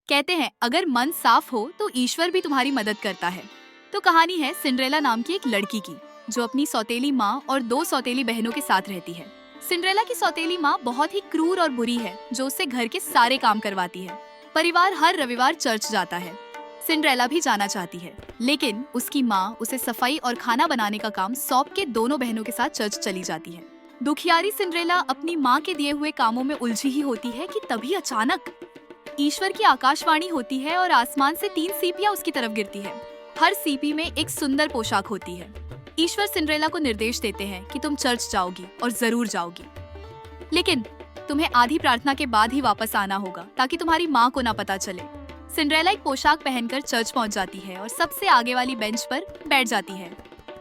कहते हैं अगर मन साफ हो तो ईश्वर भी तुम्हारी मदद करता है। तो कहानी है सिंड्रेला नाम की एक लड़की की, जो अपनी सौतेली माँ और दो सौतेली बहनों के साथ रहती है। सिंड्रेला की सौतेली माँ बहुत ही क्रूर और बुरी है, जो उससे घर के सारे काम करवाती है। परिवार हर रविवार चर्च जाता है। सिंड्रेला भी जाना चाहती है, लेकिन उसकी माँ उसे सफाई और खाना बनाने का काम सौंप के दोनों बहनों के साथ चर्च चली जाती है। दुखियारी सिंड्रेला अपनी माँ के दिए हुए कामों में उलझी ही होती है कि तभी अचानक ईश्वर की आकाशवाणी होती है और आसमान से 3 सीपियां उसकी तरफ गिरती है। हर सीपी में एक सुंदर पोशाक होती है। ईश्वर सिंड्रेला को निर्देश देते हैं कि तुम चर्च जाओगी और जरूर जाओगी, लेकिन तुम्हें आधी प्रार्थना के बाद ही वापस आना होगा ताकि तुम्हारी माँ को ना पता चले। सिंड्रेला एक पोशाक पहनकर चर्च पहुंच जाती है और सबसे आगे वाली बेंच पर बैठ जाती है।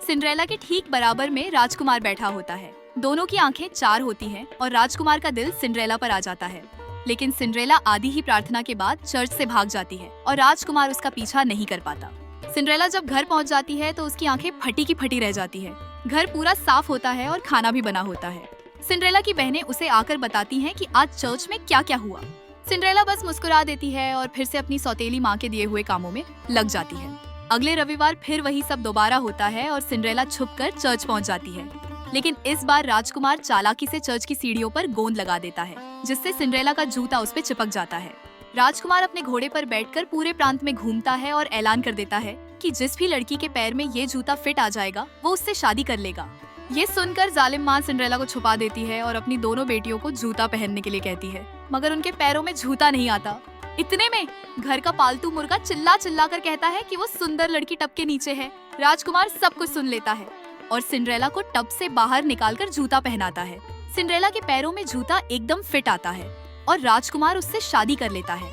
सिंड्रेला के ठीक बराबर में राजकुमार बैठा होता है। दोनों की आंखें 4 होती हैं और राजकुमार का दिल सिंड्रेला पर आ जाता है। लेकिन सिंड्रेला आधी ही प्रार्थना के बाद चर्च से भाग जाती है और राजकुमार उसका पीछा नहीं कर पाता। सिंड्रेला जब घर पहुंच जाती है तो उसकी आंखें फटी की फटी रह जाती है। घर पूरा साफ होता है और खाना भी बना होता है। सिंड्रेला की बहनें उसे आकर बताती हैं कि आज चर्च में क्या क्या हुआ। सिंड्रेला बस मुस्कुरा देती है और फिर से अपनी सौतेली माँ के दिए हुए कामों में लग जाती है। अगले रविवार फिर वही सब दोबारा होता है और सिंड्रेला छुपकर चर्च पहुंच जाती है। लेकिन इस बार राजकुमार चालाकी से चर्च की सीढ़ियों पर गोंद लगा देता है, जिससे सिंड्रेला का जूता उस पे चिपक जाता है। राजकुमार अपने घोड़े पर बैठकर पूरे प्रांत में घूमता है और ऐलान कर देता है कि जिस भी लड़की के पैर में ये जूता फिट आ जाएगा वो उससे शादी कर लेगा। ये सुनकर जालिम माँ सिंड्रेला को छुपा देती है और अपनी दोनों बेटियों को जूता पहनने के लिए कहती है, मगर उनके पैरों में जूता नहीं आता। इतने में घर का पालतू मुर्गा चिल्ला चिल्ला कर कहता है कि वो सुंदर लड़की टब के नीचे है। राजकुमार सब कुछ सुन लेता है और सिंड्रेला को टब से बाहर निकालकर जूता पहनाता है। सिंड्रेला के पैरों में जूता एकदम फिट आता है और राजकुमार उससे शादी कर लेता है।